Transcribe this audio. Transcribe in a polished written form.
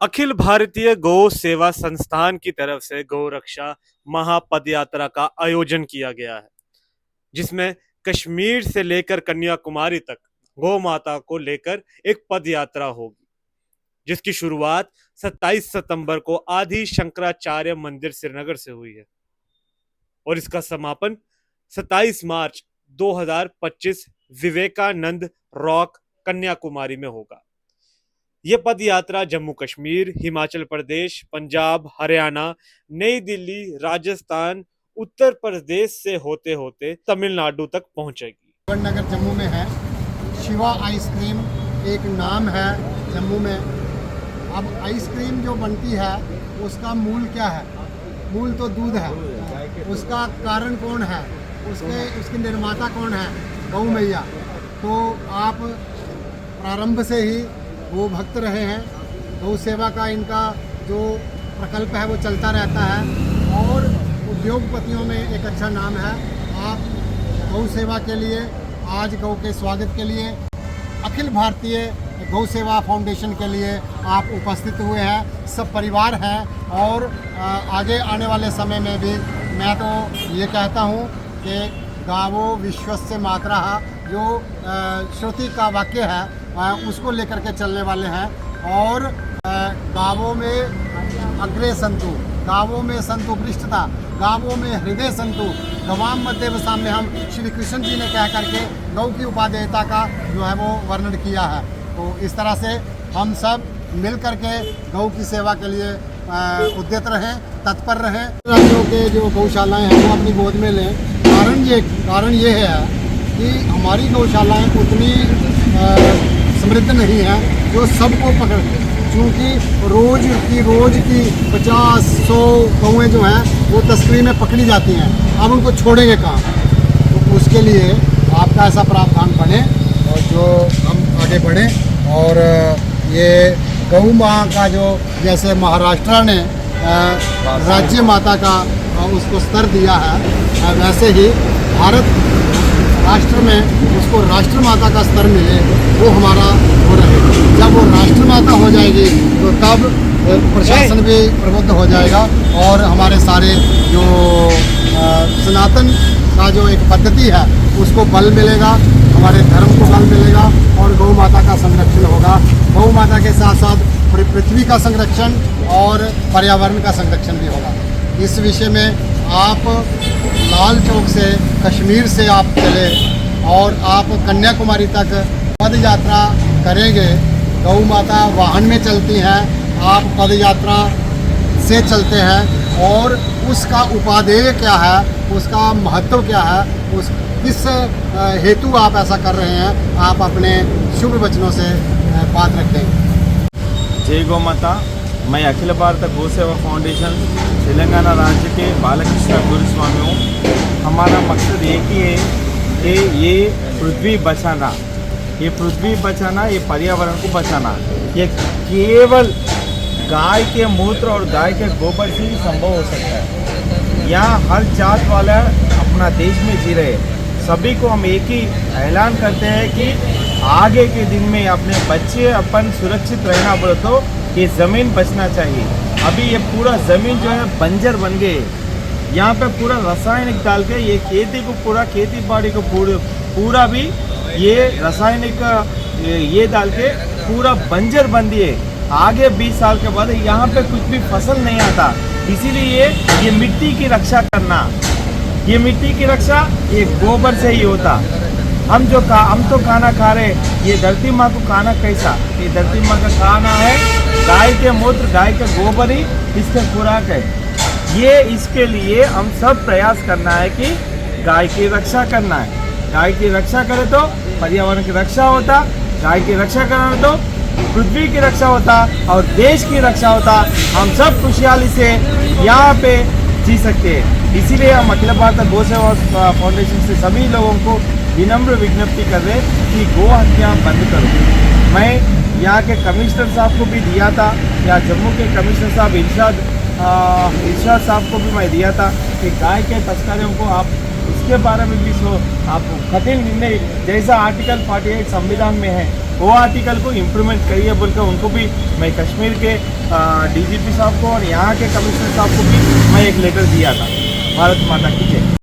अखिल भारतीय गौ सेवा संस्थान की तरफ से गौ रक्षा महापद यात्रा का आयोजन किया गया है, जिसमें कश्मीर से लेकर कन्याकुमारी तक गौ माता को लेकर एक पद यात्रा होगी, जिसकी शुरुआत 27 सितंबर को आदि शंकराचार्य मंदिर श्रीनगर से हुई है और इसका समापन 27 मार्च 2025 विवेकानंद रॉक कन्याकुमारी में होगा। ये पद यात्रा जम्मू कश्मीर, हिमाचल प्रदेश, पंजाब, हरियाणा, नई दिल्ली, राजस्थान, उत्तर प्रदेश से होते होते तमिलनाडु तक पहुंचेगी। नगर जम्मू में है। शिवा आइसक्रीम एक नाम है जम्मू में। अब आइसक्रीम जो बनती है उसका मूल क्या है? मूल तो दूध है। उसका कारण कौन है? उसके निर्माता कौन है? गौ मैया। तो आप प्रारंभ से ही वो भक्त रहे हैं। गौ सेवा का इनका जो प्रकल्प है वो चलता रहता है और उद्योगपतियों में एक अच्छा नाम है। आप गौ सेवा के लिए, आज गौ के स्वागत के लिए अखिल भारतीय गौ सेवा फाउंडेशन के लिए आप उपस्थित हुए हैं। सब परिवार हैं और आगे आने वाले समय में भी मैं तो ये कहता हूँ कि गावो विश्वस्य मातरः, जो श्रुति का वाक्य है उसको लेकर के चलने वाले हैं। और गावों में अग्रे संतु, गावों में संतु पृष्ठता, गावों में हृदय संतु, गवाम मध्य वसाम में हम श्री कृष्ण जी ने कह करके गौ की उपादेयता का जो है वो वर्णन किया है। तो इस तरह से हम सब मिल करके गौ की सेवा के लिए उद्यत रहें, तत्पर रहें। राज्यों के जो गौशालाएं हैं वो अपनी गोद में लें। कारण ये है कि हमारी गौशालाएं उतनी समृद्ध नहीं है जो सबको पकड़ ले, क्योंकि रोज की 50-100 गौएँ जो हैं वो तस्करी में पकड़ी जाती हैं। अब उनको छोड़ेंगे कहाँ? तो उसके लिए आपका ऐसा प्रावधान बने और जो हम आगे बढ़ें। और ये गौ माँ का जो, जैसे महाराष्ट्र ने राज्य माता का उसको स्तर दिया है, वैसे ही भारत राष्ट्र में उसको राष्ट्र माता का स्तर मिले, वो हमारा हो रहेगा। जब वो राष्ट्र माता हो जाएगी तो तब प्रशासन भी प्रबुद्ध हो जाएगा और हमारे सारे जो सनातन का जो एक पद्धति है उसको बल मिलेगा, हमारे धर्म को बल मिलेगा और गौ माता का संरक्षण होगा। गौ माता के साथ साथ पूरी पृथ्वी का संरक्षण और पर्यावरण का संरक्षण भी होगा। इस विषय में आप लाल चौक से, कश्मीर से आप चले और आप कन्याकुमारी तक पद यात्रा करेंगे। गौ माता वाहन में चलती हैं, आप पद यात्रा से चलते हैं और उसका उपादेय क्या है, उसका महत्व क्या है, उस किस हेतु आप ऐसा कर रहे हैं, आप अपने शुभ वचनों से बात रखें। जय गौ माता। मैं अखिल भारत गौ सेवा फाउंडेशन तेलंगाना राज्य के बालकृष्ण गुरुस्वामी हूँ। हमारा मकसद एक ही है कि ये पृथ्वी बचाना, ये पर्यावरण को बचाना। ये केवल गाय के मूत्र और गाय के गोबर से ही संभव हो सकता है। यहाँ हर जात वाला अपना देश में जी रहे, सभी को हम एक ही ऐलान करते हैं कि आगे के दिन में अपने बच्चे अपन सुरक्षित रहना बोले तो ये ज़मीन बचना चाहिए। अभी ये पूरा ज़मीन जो है बंजर बन गए। यहाँ पे पूरा रासायनिक डाल के ये खेती बाड़ी को पूरा भी ये रासायनिक ये डाल के पूरा बंजर बन दिए। आगे 20 साल के बाद यहाँ पे कुछ भी फसल नहीं आता। इसीलिए ये मिट्टी की रक्षा करना, ये मिट्टी की रक्षा ये गोबर से ही होता। हम तो खाना खा रहे, ये धरती माँ को खाना कैसा? ये धरती माँ का खाना है गाय के मूत्र, गाय का गोबर ही इसका खुराक है। ये इसके लिए हम सब प्रयास करना है कि गाय की रक्षा करना है। गाय की रक्षा करें तो पर्यावरण की रक्षा होता, गाय की रक्षा करें तो पृथ्वी की रक्षा होता और देश की रक्षा होता। हम सब खुशहाली से यहाँ पे जी सकते हैं। इसीलिए हम अखिल भारत गौ सेवा फाउंडेशन से सभी लोगों को विनम्र विज्ञप्ति कर रहे कि गो हत्या बंद करो। मैं यहाँ के कमिश्नर साहब को भी दिया था, या जम्मू के कमिश्नर साहब इरशाद साहब को भी मैं दिया था कि गाय के तस्करों को आप उसके बारे में भी आप कठिन निर्णय जैसा आर्टिकल 48 संविधान में है वो आर्टिकल को इम्प्लीमेंट करिए बोल के उनको भी मैं कश्मीर के डीजीपी साहब को और यहाँ के कमिश्नर साहब को भी मैं एक लेटर दिया था। भारत माता की जय।